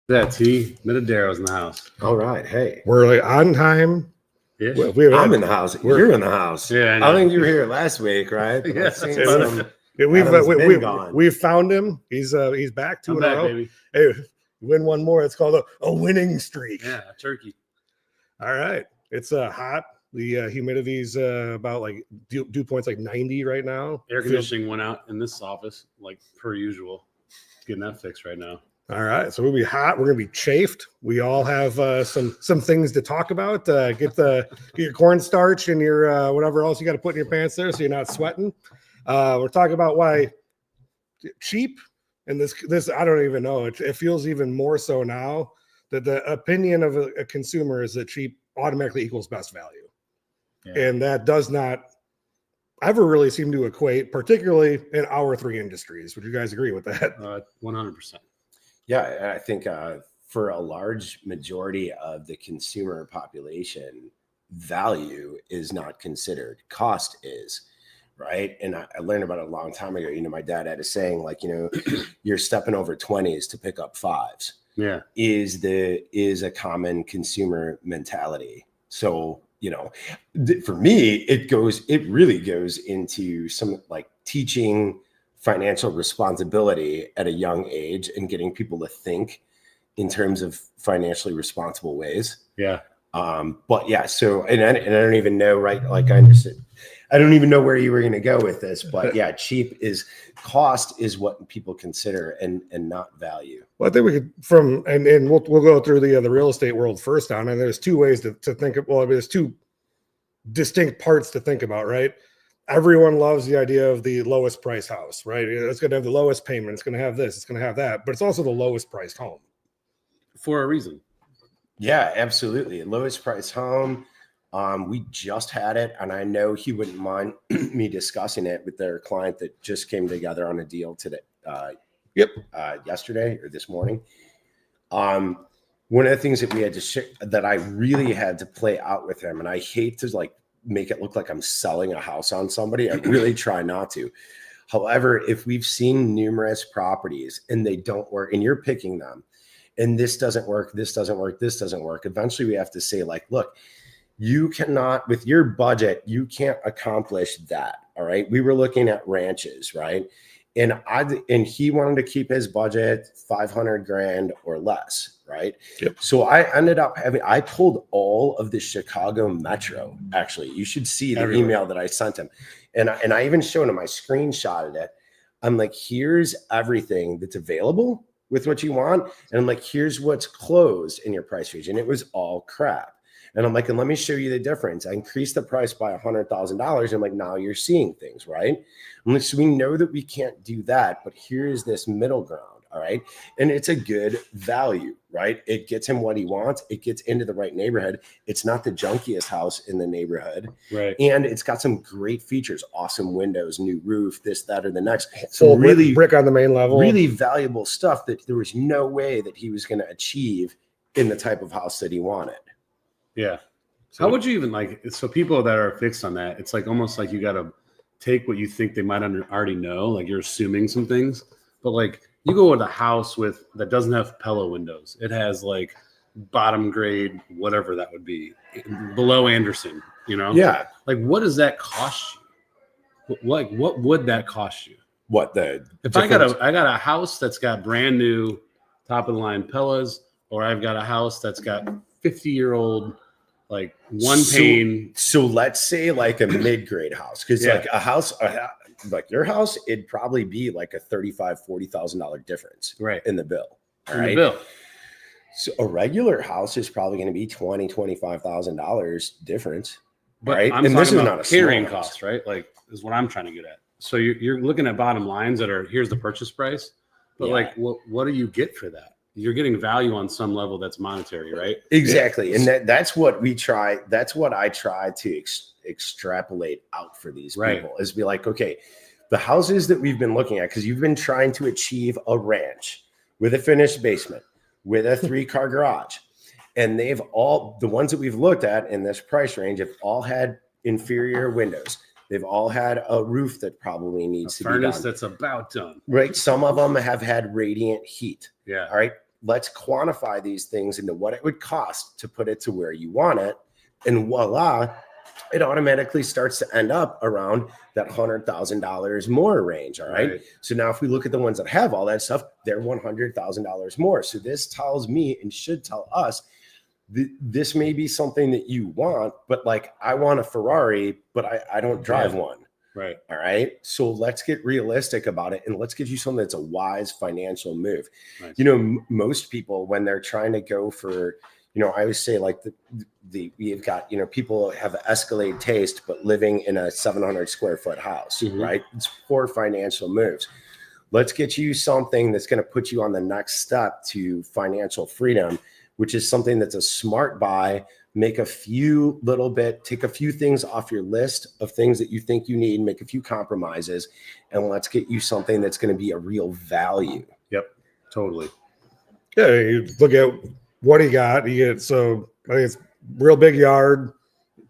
That T. Mitidiero's in the house. All right. Hey. We're like on time. Yeah. I'm in the house. You're in the house. Yeah, I think you were here last week, right? But Yes, I've seen that's some- about it. We've found him. He's back to I'm it back, all. baby. Hey, win one more. It's called a winning streak. Yeah, a turkey. All right. It's hot. The humidity's about like dew point's like 90 right now. Air conditioning went out in this office, like per usual. Getting that fixed right now. All right, so we'll be hot. We're gonna be chafed. We all have some things to talk about. Get your cornstarch and your whatever else you got to put in your pants there, so you're not sweating. We're talking about why cheap, and this I don't even know. It feels even more so now that the opinion of a consumer is that cheap automatically equals best value, and that does not ever really seem to equate, particularly in our three industries. Would you guys agree with that? 100%. Yeah, I think for a large majority of the consumer population, value is not considered. Cost is, right? And I learned about it a long time ago. You know, my dad had a saying like, you know, you're stepping over 20s to pick up 5s. Yeah, is a common consumer mentality. So, you know, for me, it really goes into some like teaching financial responsibility at a young age and getting people to think in terms of financially responsible ways. Yeah. But yeah, so, and I don't even know, right? Like I understand, I don't even know where you were going to go with this, but yeah, cost is what people consider and not value. Well, I think we could and we'll go through the real estate world first on, and there's two ways to think of, well, I mean, there's two distinct parts to think about, right? Everyone loves the idea of the lowest price house, right? It's going to have the lowest payment. It's going to have this, it's going to have that, but it's also the lowest priced home. For a reason. Yeah, absolutely. Lowest price home. We just had it, and I know he wouldn't mind me discussing it with their client that just came together on a deal today. Yesterday or this morning. One of the things that we had to that I really had to play out with him, and I hate to like make it look like I'm selling a house on somebody. I really try not to. However, if we've seen numerous properties and they don't work, and you're picking them, and this doesn't work, this doesn't work, this doesn't work, eventually we have to say like, look, you cannot, with your budget, you can't accomplish that. All right. We were looking at ranches, right? And he wanted to keep his budget 500 grand or less, right? Yep. So I ended up I pulled all of the Chicago Metro. Actually, you should see the email that I sent him. And I even showed him, I screenshotted it. I'm like, here's everything that's available with what you want. And I'm like, here's what's closed in your price range. And it was all crap. And I'm like, and let me show you the difference. I increased the price by $100,000. I'm like, now you're seeing things, right? I'm like, so we know that we can't do that, but here is this middle ground, all right? And it's a good value, right? It gets him what he wants. It gets into the right neighborhood. It's not the junkiest house in the neighborhood. Right. And it's got some great features, awesome windows, new roof, this, that, or the next. So really brick on the main level. Really valuable stuff that there was no way that he was going to achieve in the type of house that he wanted. Yeah. So how would you even like, so people that are fixed on that, it's like almost like you got to take what you think they might already know. Like you're assuming some things, but like you go with a house that doesn't have Pella windows. It has like bottom grade, whatever that would be, below Anderson, you know? Yeah. Like what does that cost you? Like what would that cost you? If I got a house that's got brand new top of the line Pellas, or I've got a house that's got 50-year-old like one pane. So let's say like a mid-grade house, because like a house like your house, it'd probably be like a $35,000-$40,000 difference in the bill. So a regular house is probably going to be $20,000-$25,000 difference. But right? I'm and talking this is about not a carrying small house. costs, right? Like is what I'm trying to get at. So you're looking at bottom lines that are here's the purchase price, but like what do you get for that? You're getting value on some level that's monetary, right? Exactly. And that's what we try. That's what I try to extrapolate out for these people is be like, okay, the houses that we've been looking at, because you've been trying to achieve a ranch with a finished basement, with a 3-car garage. And they've all, the ones that we've looked at in this price range have all had inferior windows. They've all had a roof that probably needs to be done. Furnace that's about done. Right. Some of them have had radiant heat. Yeah. All right. let's quantify these things into what it would cost to put it to where you want it. And voila, it automatically starts to end up around that $100,000 more range. All right? So now if we look at the ones that have all that stuff, they're $100,000 more. So this tells me and should tell us this may be something that you want, but like I want a Ferrari, but I don't drive one. Right. All right. So let's get realistic about it and let's give you something that's a wise financial move. Nice. You know, most people, when they're trying to go for, you know, I always say like we've got, you know, people have Escalade taste, but living in a 700 square foot house, right? It's poor financial moves. Let's get you something that's going to put you on the next step to financial freedom, which is something that's a smart buy. Make a few take a few things off your list of things that you think you need, make a few compromises, and let's get you something that's going to be a real value. Yep, totally. Yeah, you look at what he got. You get, so I think it's real big yard,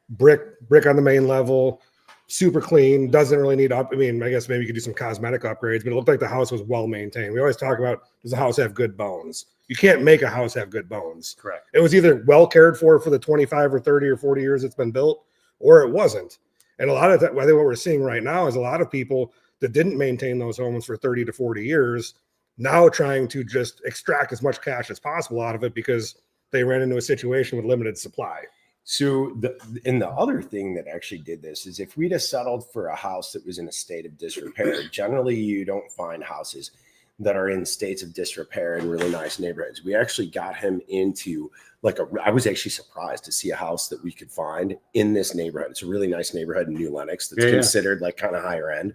brick on the main level, super clean, doesn't really need up. I mean, I guess maybe you could do some cosmetic upgrades, but it looked like the house was well maintained. We always talk about, does the house have good bones? You can't make a house have good bones. Correct. It was either well cared for the 25 or 30 or 40 years it's been built, or it wasn't. And a lot of that, I think what we're seeing right now is a lot of people that didn't maintain those homes for 30 to 40 years now trying to just extract as much cash as possible out of it because they ran into a situation with limited supply. So the other thing that actually did this is if we'd have settled for a house that was in a state of disrepair, generally you don't find houses that are in states of disrepair in really nice neighborhoods. We actually got him into I was actually surprised to see a house that we could find in this neighborhood. It's a really nice neighborhood in New Lenox that's considered like kind of higher end.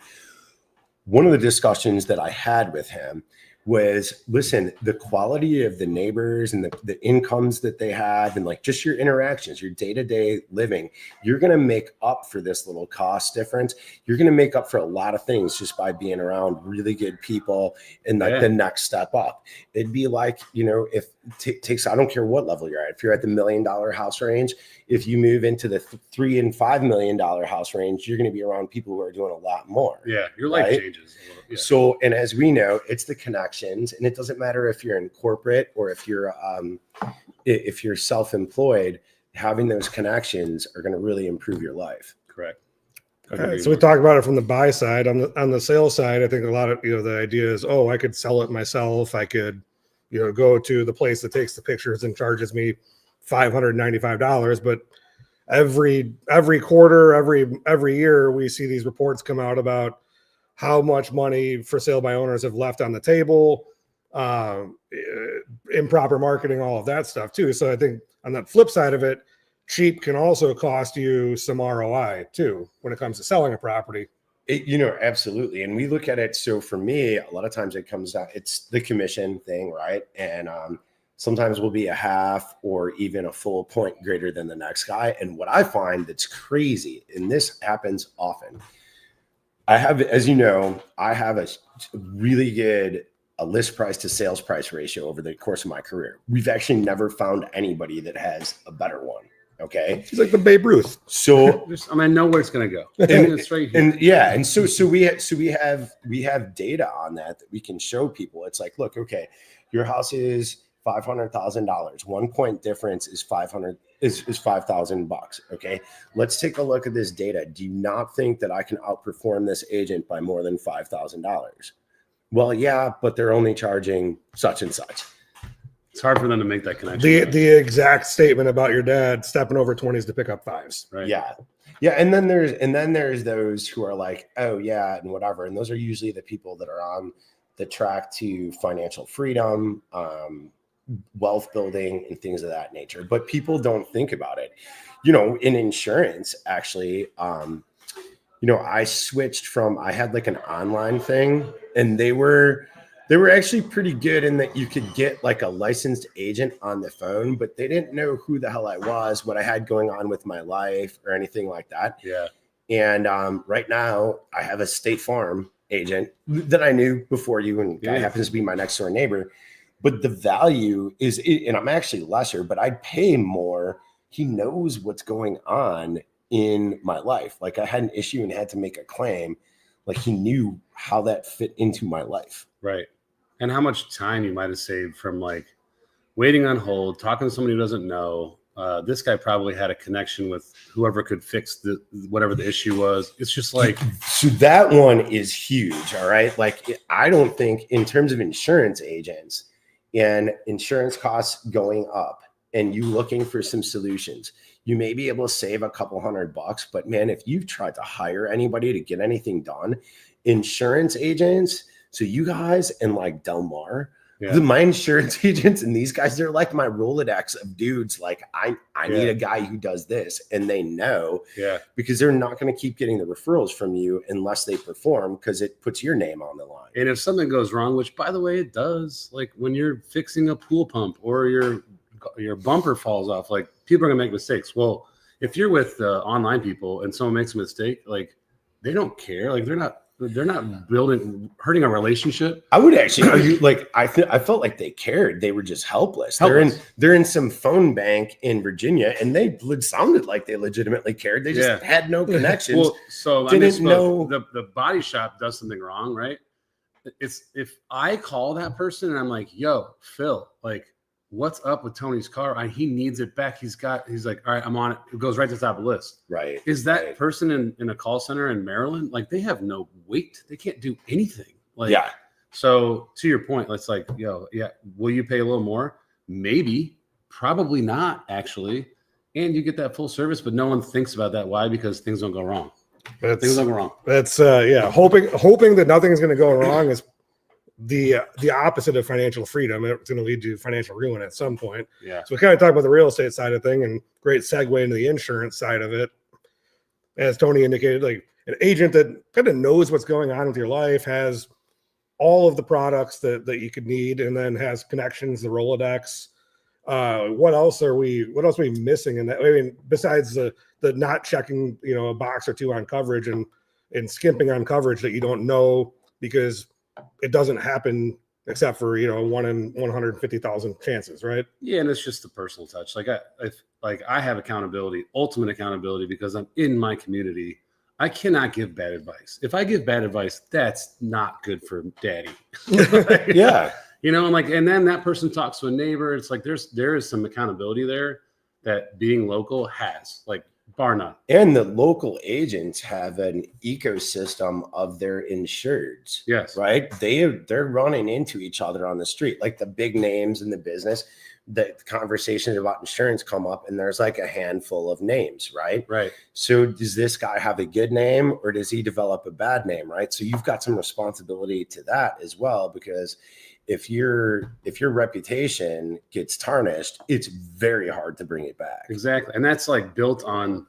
One of the discussions that I had with him was, listen, the quality of the neighbors and the incomes that they have and like just your interactions, your day-to-day living, you're going to make up for this little cost difference. You're going to make up for a lot of things just by being around really good people and like the next step up. It'd be like, you know, if it takes, I don't care what level you're at. If you're at the $1 million house range, if you move into the $3 and $5 million house range, you're going to be around people who are doing a lot more. Yeah, your life changes a little. Yeah. So, and as we know, it's the connections, and it doesn't matter if you're in corporate or if you're self-employed. Having those connections are going to really improve your life. Correct. Right, so we talk about it from the buy side. On the sales side, I think a lot of, you know, the idea is, oh, I could sell it myself. I could, you know, go to the place that takes the pictures and charges me $595. But every quarter, every year, we see these reports come out about how much money for sale by owners have left on the table, improper marketing, all of that stuff too. So I think on the flip side of it, cheap can also cost you some ROI too when it comes to selling a property. You know, absolutely. And we look at it. So for me, a lot of times it comes down, it's the commission thing, right? And sometimes we'll be a half or even a full point greater than the next guy. And what I find that's crazy, and this happens often, I have, as you know, I have a really good list price to sales price ratio over the course of my career. We've actually never found anybody that has a better one. Okay. He's like the Babe Ruth. So I know where it's going to go. And it's right here. And yeah. And so we have data on that we can show people. It's like, look, okay, your house is $500,000. 1 point difference is $5,000. Okay. Let's take a look at this data. Do you not think that I can outperform this agent by more than $5,000? Well, yeah, but they're only charging such and such. It's hard for them to make that connection. The exact statement about your dad stepping over 20s to pick up 5s. Right. Yeah. Yeah. And then there's those who are like, oh yeah, and whatever. And those are usually the people that are on the track to financial freedom, wealth building, and things of that nature. But people don't think about it. You know, in insurance, actually, you know, I switched from, I had like an online thing, and they were actually pretty good in that you could get like a licensed agent on the phone, but they didn't know who the hell I was, what I had going on with my life or anything like that. Yeah. And right now I have a State Farm agent that I knew before you, and guy happens to be my next door neighbor. But the value is, and I'm actually lesser, but I'd pay more. He knows what's going on in my life. Like I had an issue and had to make a claim. Like he knew how that fit into my life. Right. And how much time you might have saved from like waiting on hold, talking to somebody who doesn't know. This guy probably had a connection with whoever could fix whatever the issue was. It's just like, so that one is huge. All right. Like, I don't think in terms of insurance agents and insurance costs going up and you looking for some solutions, you may be able to save a couple $100, but man, if you've tried to hire anybody to get anything done, insurance agents, so you guys and like Del Mar, my insurance agents and these guys, they're like my Rolodex of dudes. Like I need a guy who does this, and they know, because they're not going to keep getting the referrals from you unless they perform, because it puts your name on the line. And if something goes wrong, which by the way, it does, like when you're fixing a pool pump or your bumper falls off, like people are gonna make mistakes. Well, if you're with online people and someone makes a mistake, like they don't care. Like they're not hurting a relationship. I would actually argue, like I felt like they cared. They were just helpless. They're in some phone bank in Virginia, and they sounded like they legitimately cared. They just had no connections. Well, so didn't know the body shop does something wrong, right? It's if I call that person and I'm like, yo, Phil, like, what's up with Tony's car? He needs it back. He's like, all right, I'm on it. It goes right to the top of the list. Right. Is that person in a call center in Maryland? Like they have no weight. They can't do anything. Like, so to your point, it's like, yo, will you pay a little more? Maybe, probably not actually. And you get that full service, but no one thinks about that. Why? Because things don't go wrong. Things don't go wrong. That's hoping that nothing's going to go wrong is the opposite of financial freedom. It's going to lead to financial ruin at some point. Yeah. So we kind of talk about the real estate side of thing, and great segue into the insurance side of it. As Tony indicated, like an agent that kind of knows what's going on with your life, has all of the products that you could need, and then has connections, the Rolodex. What else are we missing in that? I mean, besides the not checking, a box or two on coverage and skimping on coverage that you don't know because it doesn't happen except for 1 in 150,000 chances, right? Yeah, and it's just the personal touch. Like I have accountability, ultimate accountability, because I'm in my community. I cannot give bad advice. If I give bad advice, that's not good for daddy. Yeah. And then that person talks to a neighbor. It's like there is some accountability there that being local has, like, bar none. And the local agents have an ecosystem of their insureds. Yes. Right. They're running into each other on the street, like the big names in the business. The conversations about insurance come up, and there's like a handful of names, right? Right. So does this guy have a good name, or does he develop a bad name, right? So you've got some responsibility to that as well, because if your reputation gets tarnished, it's very hard to bring it back. Exactly. And that's like built on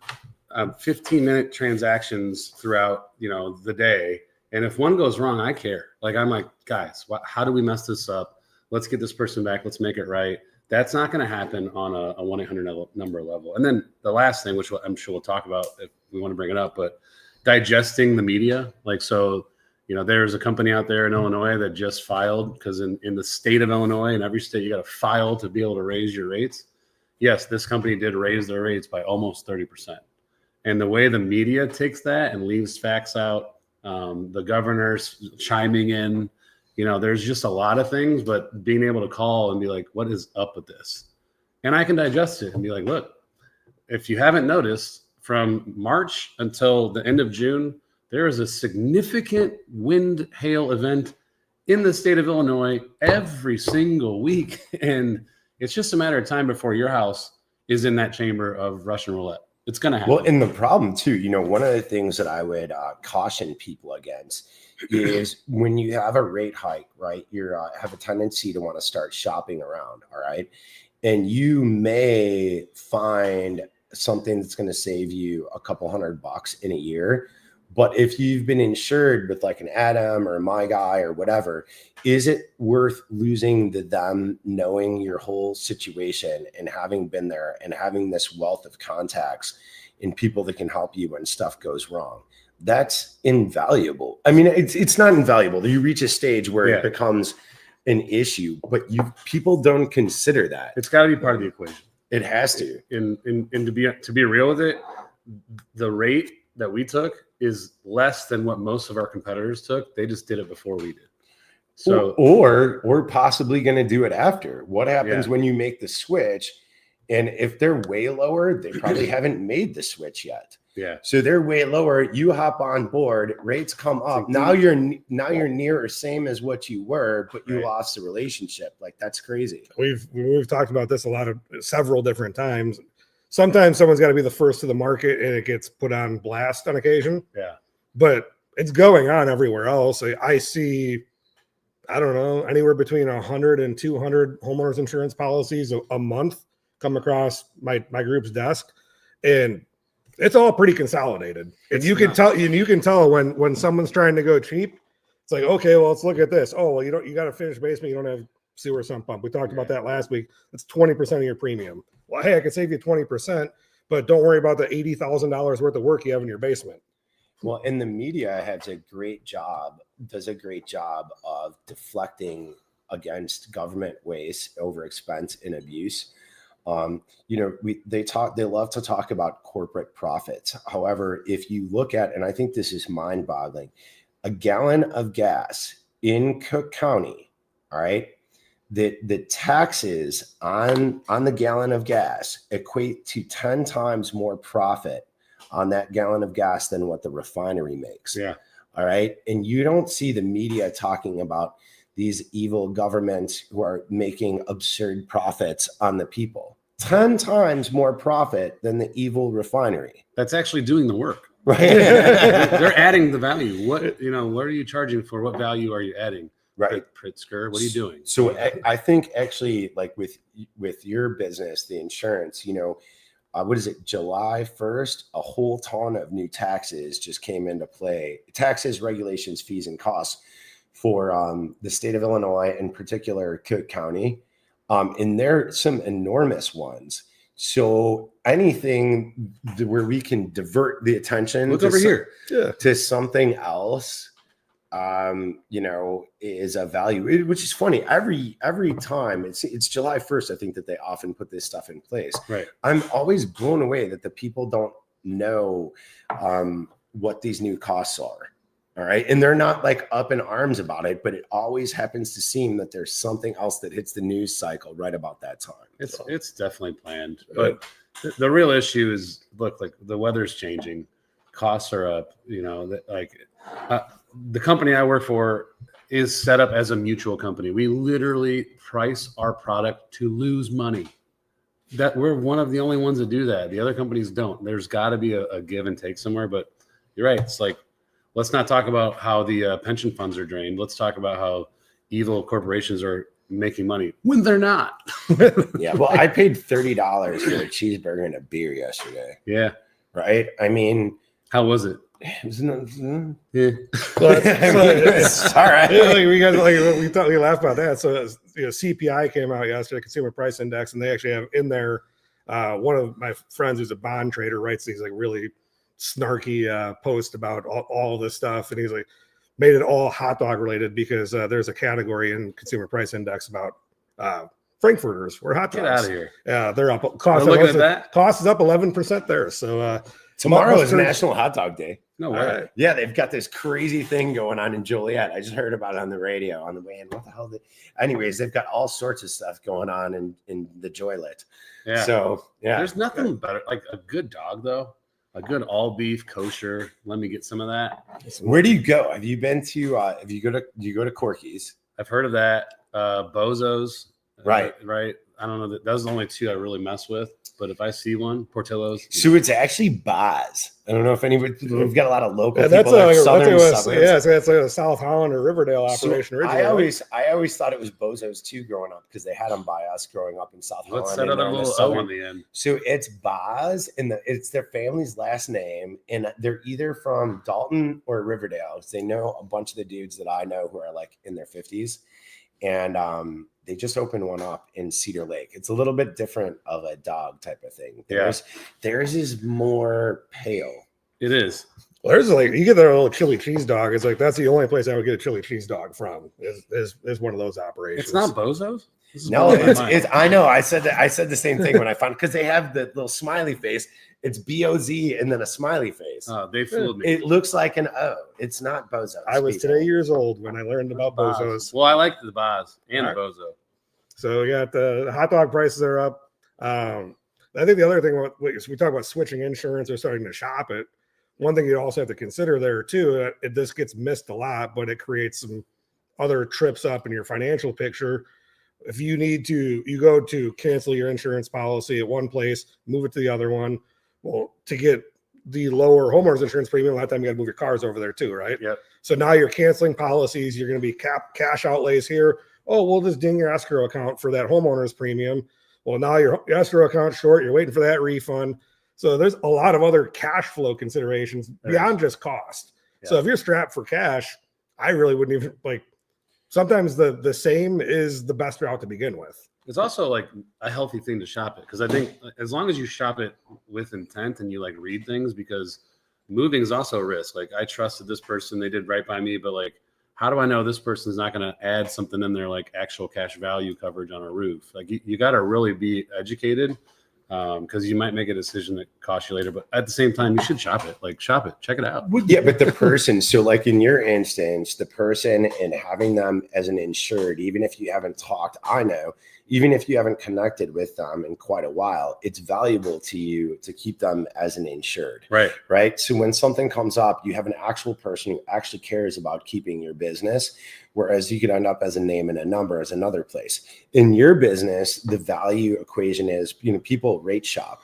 15-minute transactions throughout, the day. And if one goes wrong, I care. Like, I'm like, guys, how do we mess this up? Let's get this person back. Let's make it right. That's not going to happen on a 1-800 number level. And then the last thing, which I'm sure we'll talk about if we want to bring it up, but digesting the media. Like, so, there's a company out there in Illinois that just filed, because in the state of Illinois, in every state, you got to file to be able to raise your rates. Yes, this company did raise their rates by almost 30%. And the way the media takes that and leaves facts out, the governor's chiming in, there's just a lot of things, but being able to call and be like, what is up with this? And I can digest it and be like, look, if you haven't noticed, from March until the end of June, there is a significant wind hail event in the state of Illinois every single week. And it's just a matter of time before your house is in that chamber of Russian roulette. It's going to happen. Well, and the problem too, one of the things that I would caution people against is when you have a rate hike, right? You have a tendency to want to start shopping around. All right. And you may find something that's going to save you a couple $100 in a year. But if you've been insured with like an Adam or My Guy or whatever, is it worth losing them knowing your whole situation and having been there and having this wealth of contacts and people that can help you when stuff goes wrong? That's invaluable. I mean, it's not invaluable. You reach a stage where it becomes an issue, but people don't consider that. It's got to be part of the equation. It has to. And to be real with it, the rate that we took is less than what most of our competitors took. They just did it before we did. So or possibly going to do it after. What happens Yeah. when you make the switch? And if they're way lower, they probably haven't made the switch yet. yeah, So they're way lower. You hop on board, rates come up. Now you're near or same as what you were, but you Right. lost the relationship. Like, that's crazy. We've talked about this several different times. Sometimes someone's got to be the first to the market, and it gets put on blast on occasion. yeah. But it's going on everywhere else. I see, I don't know, anywhere between 100 and 200 homeowners insurance policies a month come across my group's desk, and it's all pretty consolidated. And you can tell when someone's trying to go cheap. It's like, okay, well, let's look at this. Oh, well, you got a finished basement, you don't have sewer sump pump. We talked about that last week. That's 20% of your premium. Well, hey, I can save you 20%, but don't worry about the $80,000 worth of work you have in your basement. Well, and the media does a great job of deflecting against government waste, over expense, and abuse. They love to talk about corporate profits. However, if you look at, and I think this is mind-boggling, a gallon of gas in Cook County, all right, the taxes on the gallon of gas equate to 10 times more profit on that gallon of gas than what the refinery makes. Yeah. All right. And you don't see the media talking about these evil governments who are making absurd profits on the people. 10 times more profit than the evil refinery. That's actually doing the work. Right. They're adding the value. What are you charging for? What value are you adding? Right. Pritzker, what are you doing? So I think actually, like with your business, the insurance, what is it? July 1st, a whole ton of new taxes just came into play. Taxes, regulations, fees, and costs for the state of Illinois, in particular, Cook County. And there are some enormous ones. So anything where we can divert the attention to something else, is a value, which is funny. Every time it's July 1st, I think that they often put this stuff in place. Right. I'm always blown away that the people don't know what these new costs are. All right. And they're not like up in arms about it, but it always happens to seem that there's something else that hits the news cycle right about that time. It's definitely planned. But the real issue is, look, like the weather's changing, costs are up, the company I work for is set up as a mutual company. We literally price our product to lose money. That we're one of the only ones that do that. The other companies don't. There's got to be a give and take somewhere. But you're right. It's like, let's not talk about how the pension funds are drained. Let's talk about how evil corporations are making money when they're not. Yeah. Well, I paid $30 for a cheeseburger and a beer yesterday. Yeah. Right. I mean, how was it? It was not, Yeah. it's all right. We laughed about that. So CPI came out yesterday, Consumer Price Index, and they actually have in there. One of my friends who's a bond trader writes these like really snarky posts about all this stuff, and he's like made it all hot dog related because there's a category in Consumer Price Index about frankfurters or hot dogs. Get out of here. Yeah, they're up. We're looking at that. Cost is up 11% there. So tomorrow is National Hot Dog Day. No way. Yeah, they've got this crazy thing going on in Joliet. I just heard about it on the radio on the way in. What the hell? Anyways, they've got all sorts of stuff going on in the Joliet. Yeah. So yeah, there's nothing better like a good dog though. A good all beef kosher. Let me get some of that. Where do you go? Have you been to? Do you go to Corky's? I've heard of that. Bozo's. Right. Right. I don't know. Those are the only two I really mess with. But if I see one, Portillo's. So it's actually Boz. I don't know if anybody. We've got a lot of local people. That's southern suburbs. Yeah, so that's like a South Holland or Riverdale operation. So originally. I always thought it was Bozo's too growing up because they had them by us growing up in South Holland. What's that other little O on the end? So it's Boz, and it's their family's last name, and they're either from Dalton or Riverdale. So they know a bunch of the dudes that I know who are like in their 50s, and they just opened one up in Cedar Lake. It's a little bit different of a dog type of thing. Theirs is more pale. It is. Well, there's like you get their little chili cheese dog. It's like that's the only place I would get a chili cheese dog from. Is one of those operations. It's not Bozo's. No, it's I know. I said the same thing when I found, because they have the little smiley face. It's BOZ and then a smiley face. Oh, they fooled me. It looks like an O. It's not bozos. I was today years old when I learned about bozos. Well, I like the Boz and the bozo. So we got the hot dog prices are up. I think the other thing, we talk about switching insurance or starting to shop it. One thing you also have to consider there too, this gets missed a lot, but it creates some other trips up in your financial picture. If you go to cancel your insurance policy at one place, move it to the other one. Well, to get the lower homeowners insurance premium, a lot of time you got to move your cars over there too, right? Yep. So now you're canceling policies. You're going to be cash outlays here. Oh, we'll just ding your escrow account for that homeowner's premium. Well, now your escrow account's short. You're waiting for that refund. So there's a lot of other cash flow considerations beyond just cost. Yeah. So if you're strapped for cash, I really wouldn't even sometimes the same is the best route to begin with. It's also like a healthy thing to shop it, because I think as long as you shop it with intent and you like read things, because moving is also a risk. Like I trusted this person, they did right by me, but like, how do I know this person's not going to add something in there like actual cash value coverage on a roof? Like you got to really be educated, because you might make a decision that costs you later. But at the same time, you should shop it. Like shop it, check it out. Yeah, but the person, so like in your instance, the person and having them as an insured, even if you haven't talked, I know, even if you haven't connected with them in quite a while, it's valuable to you to keep them as an insured. Right. So when something comes up, you have an actual person who actually cares about keeping your business, whereas you could end up as a name and a number as another place. In your business, the value equation is, people rate shop.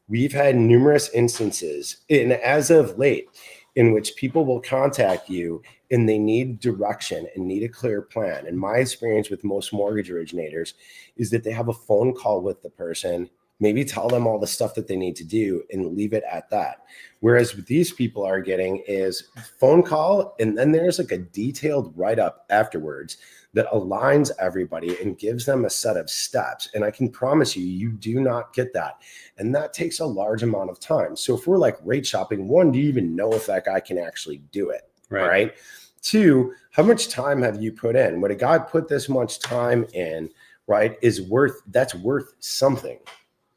We've had numerous instances, and as of late, in which people will contact you and they need direction and need a clear plan. And my experience with most mortgage originators is that they have a phone call with the person, maybe tell them all the stuff that they need to do and leave it at that. Whereas what these people are getting is phone call, and then there's like a detailed write-up afterwards that aligns everybody and gives them a set of steps. And I can promise you, you do not get that. And that takes a large amount of time. So if we're like rate shopping, one, do you even know if that guy can actually do it? Right. Two, how much time have you put in? Would a guy put this much time in, right, that's worth something.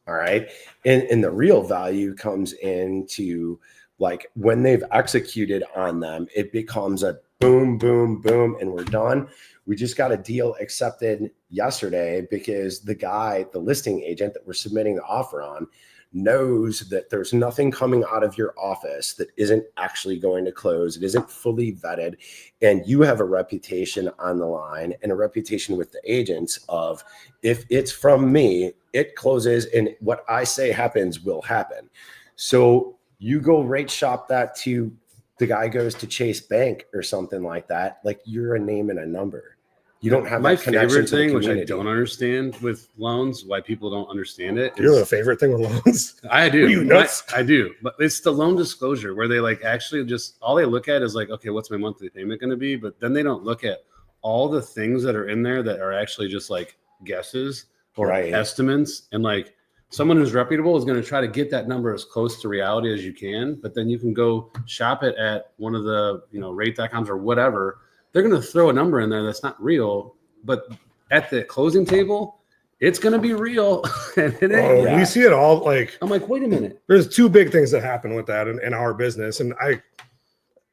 All right. And the real value comes into like when they've executed on them, it becomes a boom, boom, boom, and we're done. We just got a deal accepted yesterday because the listing agent that we're submitting the offer on, knows that there's nothing coming out of your office that isn't actually going to close. It isn't fully vetted. And you have a reputation on the line and a reputation with the agents of, if it's from me, it closes, and what I say happens will happen. So you go rate shop that to the guy goes to Chase Bank or something like that. Like, you're a name and a number. You don't have my that connection favorite to the thing, which I community. don't understand with loans, why people don't understand it. You're the favorite thing with loans. I do. Are you nuts? I do, but it's the loan disclosure where they like actually just all they look at is like, okay, what's my monthly payment going to be? But then they don't look at all the things that are in there that are actually just like guesses or estimates. And like someone who's reputable is going to try to get that number as close to reality as you can. But then you can go shop it at one of the rate.coms or whatever. They're going to throw a number in there that's not real, but at the closing table, it's going to be real. And it ain't. We see it all. Like, I'm like, wait a minute. There's two big things that happen with that in our business. And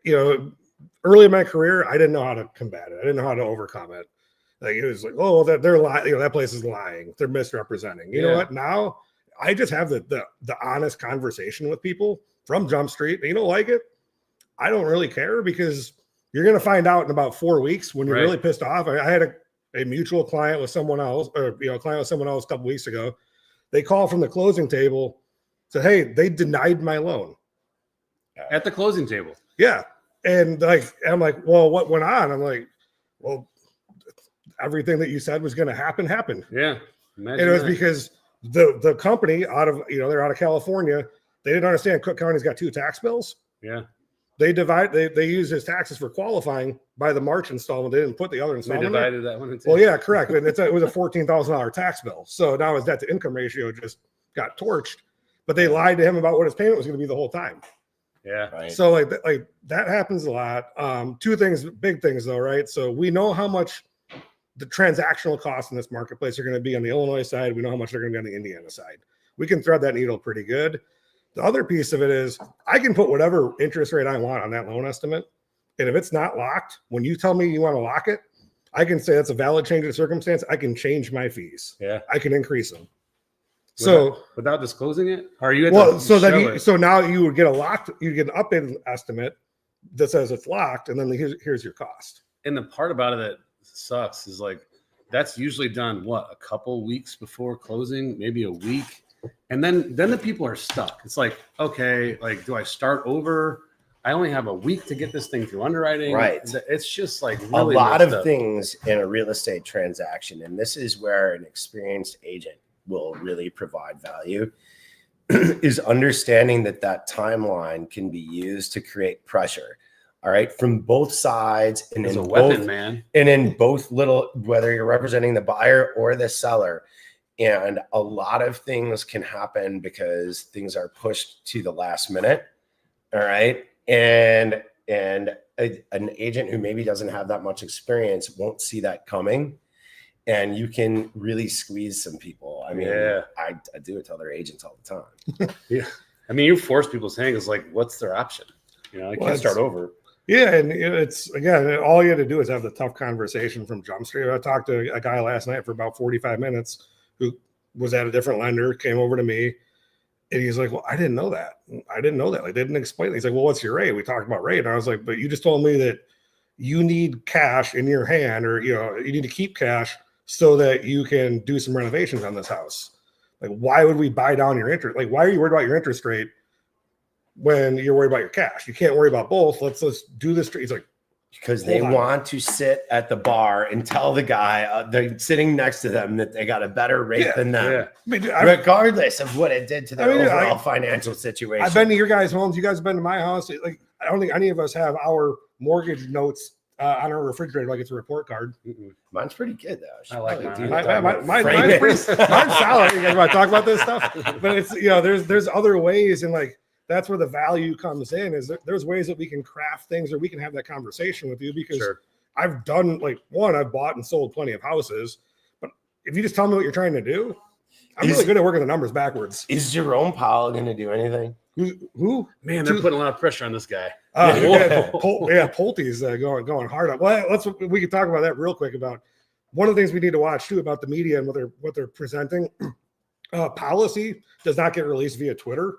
early in my career, I didn't know how to combat it. I didn't know how to overcome it. Like, it was like, oh, well, they're lying. That place is lying. They're misrepresenting. You know what? Now I just have the honest conversation with people from Jump Street. You don't like it? I don't really care, because you're going to find out in about 4 weeks when you're really pissed off. I had a mutual client with someone else, or a client with someone else a couple weeks ago. They called from the closing table, said, hey, they denied my loan. At the closing table. Yeah. And I'm like, well, what went on? I'm like, well, everything that you said was going to happen happened. Yeah. And it was because the company they're out of California. They didn't understand Cook County's got 2 tax bills. Yeah. They use his taxes for qualifying by the March installment. They didn't put the other installment. They divided that one into. Well, yeah, correct. And it was a $14,000 tax bill. So now his debt to income ratio just got torched. But they lied to him about what his payment was going to be the whole time. Yeah. Right. So like that happens a lot. 2 things, big things though, right? So we know how much the transactional costs in this marketplace are going to be on the Illinois side. We know how much they're going to be on the Indiana side. We can thread that needle pretty good. The other piece of it is I can put whatever interest rate I want on that loan estimate. And if it's not locked, when you tell me you want to lock it, I can say that's a valid change of circumstance. I can change my fees. Yeah. I can increase them. So without disclosing it, or you so now you would get an updated estimate that says it's locked, and then here's your cost. And the part about it that sucks is like that's usually done a couple weeks before closing, maybe a week. And then the people are stuck. It's like, okay, like, do I start over? I only have a week to get this thing through underwriting. Right. It's just like really a lot of things in a real estate transaction. And this is where an experienced agent will really provide value is understanding that timeline can be used to create pressure. All right. From both sides and it's in a weapon, both, man. And in both whether you're representing the buyer or the seller. And a lot of things can happen because things are pushed to the last minute. All right. And an agent who maybe doesn't have that much experience won't see that coming. And you can really squeeze some people. I mean, I do it to other agents all the time. Yeah. I mean, you force people's hand is like, what's their option? I can't start over. Yeah. And it's, again, all you had to do is have the tough conversation from Jump Street. I talked to a guy last night for about 45 minutes who was at a different lender, came over to me, and he's like, well, I didn't know that. Like, they didn't explain it. He's like, well, what's your rate? We talked about rate. And I was like, but you just told me that you need cash in your hand, or, you need to keep cash so that you can do some renovations on this house. Like, why would we buy down your interest? Like, why are you worried about your interest rate when you're worried about your cash? You can't worry about both. Let's do this. He's like, because they want to sit at the bar and tell the guy they're sitting next to them that they got a better rate than them, I mean, regardless of what it did to their overall financial situation. I've been to your guys' homes. You guys have been to my house. Like, I don't think any of us have our mortgage notes on our refrigerator like it's a report card. Mine's pretty good though. I like mine. Mine's solid. You guys want to talk about this stuff? But it's there's other ways, and like that's where the value comes in. Is there's ways that we can craft things, or we can have that conversation with you, because I've done I've bought and sold plenty of houses, but if you just tell me what you're trying to do, I'm really good at working the numbers backwards. Is Jerome Powell going to do anything? Who? Man, they're putting a lot of pressure on this guy. Pulte's going hard up. Well, we can talk about that real quick. About one of the things we need to watch too about the media and what they're presenting. Policy does not get released via Twitter.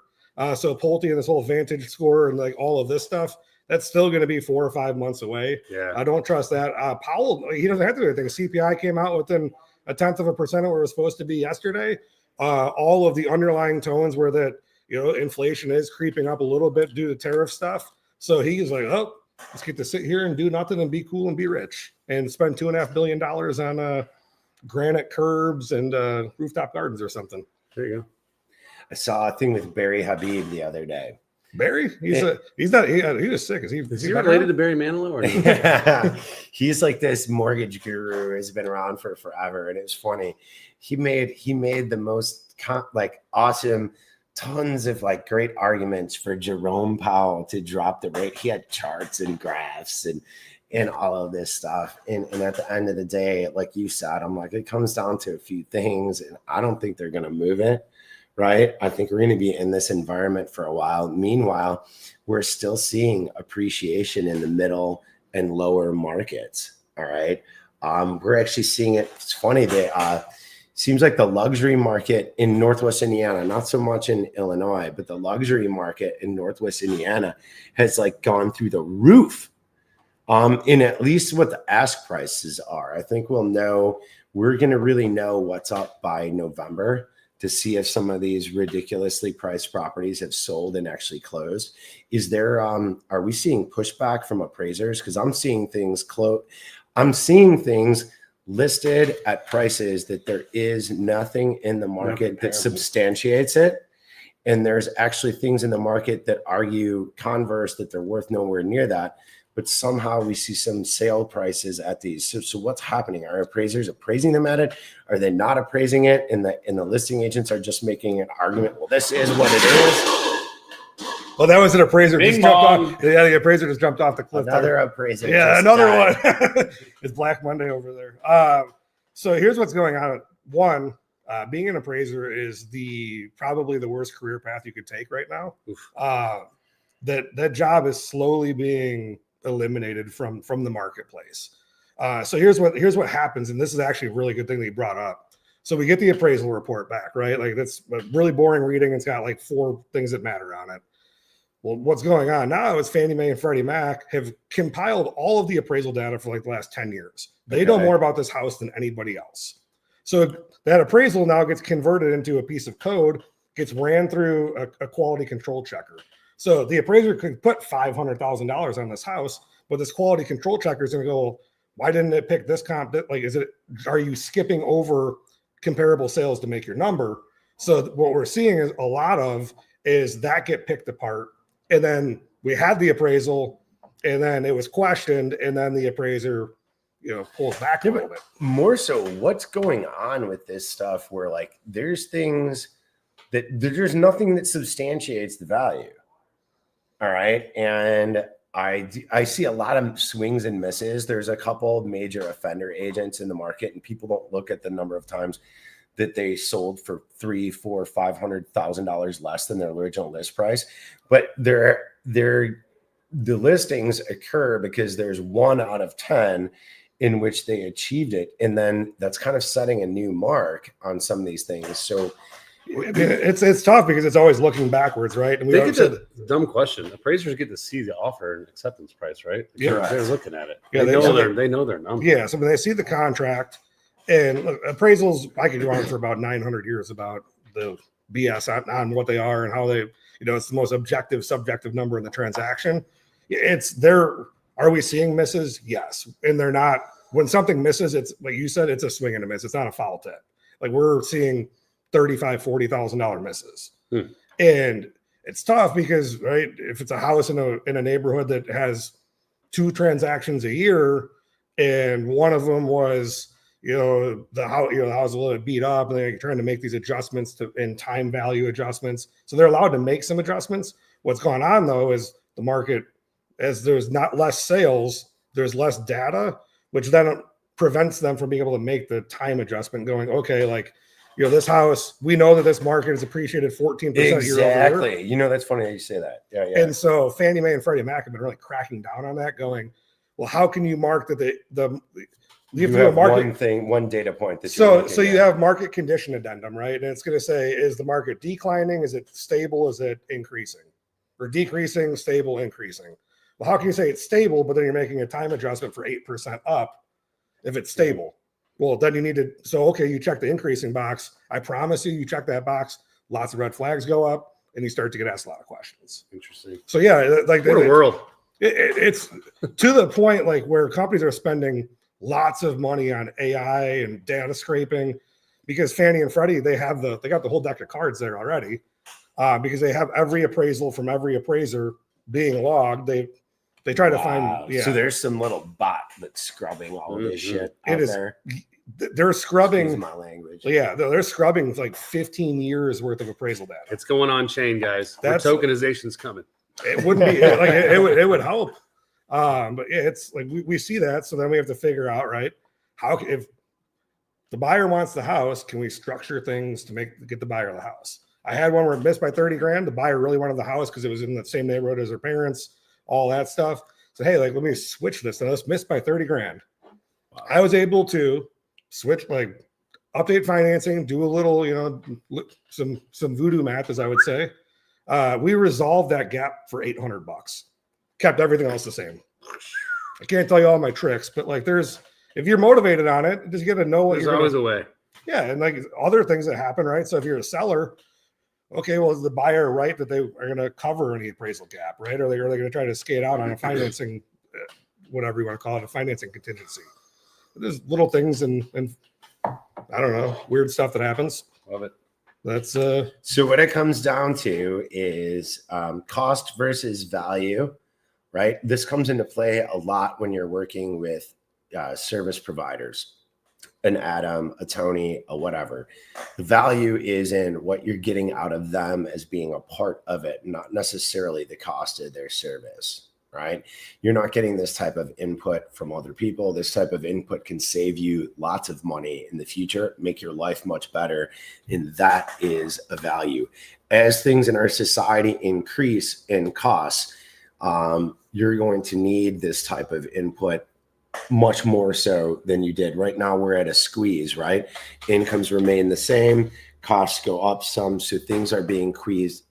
So Pulte and this whole Vantage score and like all of this stuff, that's still going to be 4 or 5 months away. Yeah, I don't trust that. Powell, he doesn't have to do anything. CPI came out within 0.1% of where it was supposed to be yesterday. All of the underlying tones were that inflation is creeping up a little bit due to tariff stuff. So he's like, oh, let's get to sit here and do nothing and be cool and be rich and spend $2.5 billion on granite curbs and rooftop gardens or something. There you go. I saw a thing with Barry Habib the other day. Barry? He's just sick. Is he related to Barry Manilow? Or yeah. He's like this mortgage guru, has been around for forever. And it was funny. He made the most awesome, tons of great arguments for Jerome Powell to drop the rate. He had charts and graphs and all of this stuff. And at the end of the day, like you said, I'm like, it comes down to a few things, and I don't think they're going to move it. Right. I think we're going to be in this environment for a while. Meanwhile, we're still seeing appreciation in the middle and lower markets. All right. We're actually seeing it. It's funny that seems like the luxury market in Northwest Indiana, not so much in Illinois, but the luxury market in Northwest Indiana has gone through the roof. In at least what the ask prices are. I think we're going to really know what's up by November, to see if some of these ridiculously priced properties have sold and actually closed. Is there, are we seeing pushback from appraisers? Because I'm seeing things listed at prices that there is nothing in the market that substantiates it. And there's actually things in the market that argue converse, that they're worth nowhere near that. But somehow we see some sale prices at these. So what's happening? Are appraisers appraising them at it? Are they not appraising it? And the listing agents are just making an argument. Well, this is what it is. Well, that was an appraiser. Bing Just jumped bong. off. Yeah, the appraiser just jumped off the cliff. Another appraiser. Yeah, just another died. one. It's Black Monday over there. So here's what's going on. One, being an appraiser is probably the worst career path you could take right now. That job is slowly being eliminated from the marketplace. So here's what happens, and this is actually a really good thing that you brought up. So we get the appraisal report back, right? Like that's a really boring reading. It's got like 4 things that matter on it. Well, what's going on now is Fannie Mae and Freddie Mac have compiled all of the appraisal data for like the last 10 years. They know more about this house than anybody else. So that appraisal now gets converted into a piece of code, gets ran through a quality control checker. So the appraiser could put $500,000 on this house, but this quality control checker is going to go, why didn't it pick this comp? Like, are you skipping over comparable sales to make your number? So what we're seeing is a lot of is that get picked apart. And then we had the appraisal and then it was questioned. And then the appraiser, pulls back a little bit. More so, what's going on with this stuff where like there's things that there's nothing that substantiates the value. All right. And I see a lot of swings and misses. There's a couple of major offender agents in the market, and people don't look at the number of times that they sold for $300,000, $400,000, $500,000 less than their original list price. But the listings occur because there's 1 out of 10 in which they achieved it, and then that's kind of setting a new mark on some of these things. So it's tough because it's always looking backwards, right? And they get the dumb question. Appraisers get to see the offer and acceptance price, right? Yeah, they're looking at it. Yeah, they know their number. Yeah, so when they see the contract, and look, appraisals, I could go on for about 900 years about the BS on what they are and how they, it's the most objective, subjective number in the transaction. Are we seeing misses? Yes, and they're not. When something misses, it's like you said, it's a swing and a miss. It's not a foul tip. Like we're seeing $35,000, $40,000 misses. And it's tough because, right, if it's a house in a neighborhood that has 2 transactions a year and one of them was, the house a little bit beat up and they're trying to make these adjustments in time value adjustments. So they're allowed to make some adjustments. What's going on though is the market, as there's not less sales, there's less data, which then prevents them from being able to make the time adjustment going, okay, like, this house, we know that this market is appreciated 14% year over year. That's funny how you say that. Yeah. And so Fannie Mae and Freddie Mac have been really cracking down on that, going, well, how can you mark that you have one data point that you have market condition addendum, right? And it's going to say, is the market declining? Is it stable? Is it increasing? Or decreasing, stable, increasing? Well, how can you say it's stable, but then you're making a time adjustment for 8% up if it's stable? Well, then you need to, you check the increasing box. I promise you check that box, lots of red flags go up, and you start to get asked a lot of questions. Interesting. So yeah, like what a world. It's to the point like where companies are spending lots of money on AI and data scraping because Fannie and Freddie, they got the whole deck of cards there already because they have every appraisal from every appraiser being logged. They try to find. Yeah. So there's some little bot that's scrubbing all of this shit out there. They're scrubbing. Excuse my language. Yeah, they're scrubbing like 15 years worth of appraisal data. It's going on chain, guys. Tokenization's coming. It wouldn't be like it would help. But it's like we see that. So then we have to figure out, right, if the buyer wants the house, can we structure things to get the buyer the house? I had one where it missed by 30 grand. The buyer really wanted the house because it was in the same neighborhood as their parents, all that stuff. So, hey, like, let me switch this. And let's miss by 30 grand. Wow. I was able to switch, like, update financing, do a little, some voodoo math, as I would say. We resolved that gap for $800, kept everything else the same. I can't tell you all my tricks, but like, if you're motivated on it, just get to know what there's always a way. Yeah. And like other things that happen, right? So if you're a seller, okay, well, is the buyer right that they are going to cover any appraisal gap, right? Or are they going to try to skate out on a financing, whatever you want to call it, a financing contingency? There's little things and I don't know, weird stuff that happens. Love it. That's so what it comes down to is cost versus value, right? This comes into play a lot when you're working with service providers. an Adam, a Tony, a whatever. The value is in what you're getting out of them as being a part of it, not necessarily the cost of their service, right? You're not getting this type of input from other people. This type of input can save you lots of money in the future, make your life much better. And that is a value. As things in our society increase in costs, you're going to need this type of input much more so than you did. Right now, we're at a squeeze, right? Incomes remain the same, costs go up some, so things are being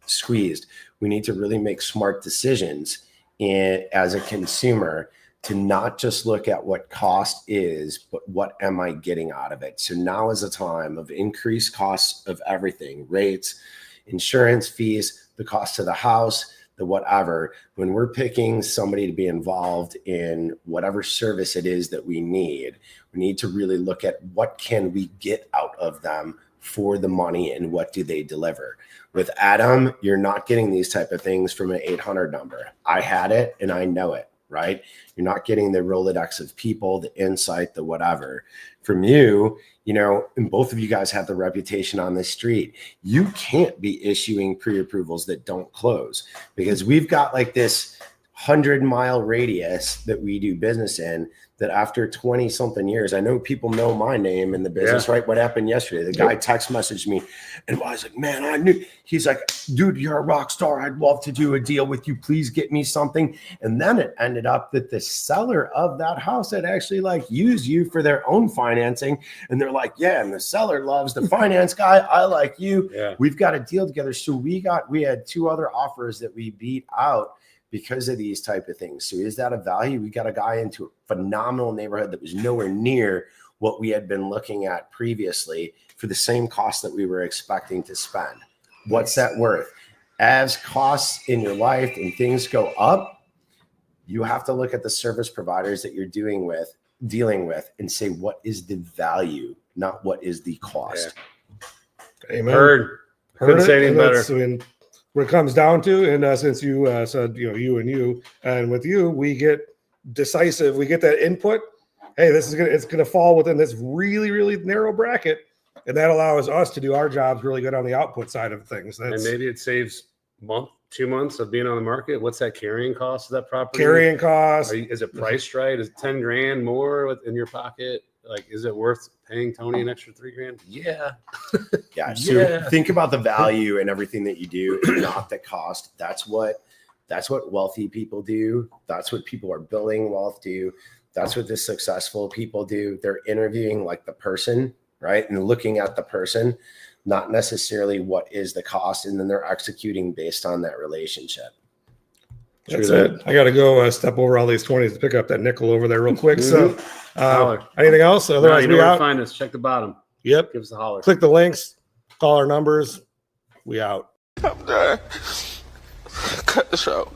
squeezed. We need to really make smart decisions as a consumer to not just look at what cost is, but what am I getting out of it? So now is a time of increased costs of everything, rates, insurance fees, the cost of the house, the whatever. When we're picking somebody to be involved in whatever service it is that we need to really look at what can we get out of them for the money and what do they deliver. With Adam, you're not getting these type of things from an 800 number. I had it and I know it, right? You're not getting the Rolodex of people, the insight, the whatever. From you, and both of you guys have the reputation on the street. You can't be issuing pre-approvals that don't close, because we've got like this 100-mile radius that we do business in, that after 20 something years, I know people know my name in the business, right? What happened yesterday? The guy text messaged me and I was like, man, I knew. He's like, dude, you're a rock star. I'd love to do a deal with you. Please get me something. And then it ended up that the seller of that house had actually like used you for their own financing. And they're like, yeah, and the seller loves the finance guy. I like you. Yeah. We've got a deal together. So we had 2 other offers that we beat out because of these type of things. So is that a value? We got a guy into a phenomenal neighborhood that was nowhere near what we had been looking at previously for the same cost that we were expecting to spend. What's that worth? As costs in your life and things go up, you have to look at the service providers that you're dealing with and say, what is the value, not what is the cost? Yeah. Amen. Heard. Couldn't say anything better. What it comes down to, and since you said, you and with you, we get decisive, we get that input. Hey, it's gonna fall within this really, really narrow bracket, and that allows us to do our jobs really good on the output side of things. And maybe it saves a month, 2 months of being on the market. What's that carrying cost of that property? Carrying cost. Is it priced right? Is it 10 grand more in your pocket? Like, is it worth paying Tony an extra $3 grand? Yeah. Yeah. So think about the value and everything that you do, and not the cost. That's what wealthy people do. That's what people are building wealth do. That's what the successful people do. They're interviewing like the person, right? And looking at the person, not necessarily what is the cost. And then they're executing based on that relationship. That's it. I got to go step over all these 20s to pick up that nickel over there real quick. So anything else? Otherwise, we out. Find us. Check the bottom. Yep. Give us a holler. Click the links. Call our numbers. We out. I'm done. Cut the show.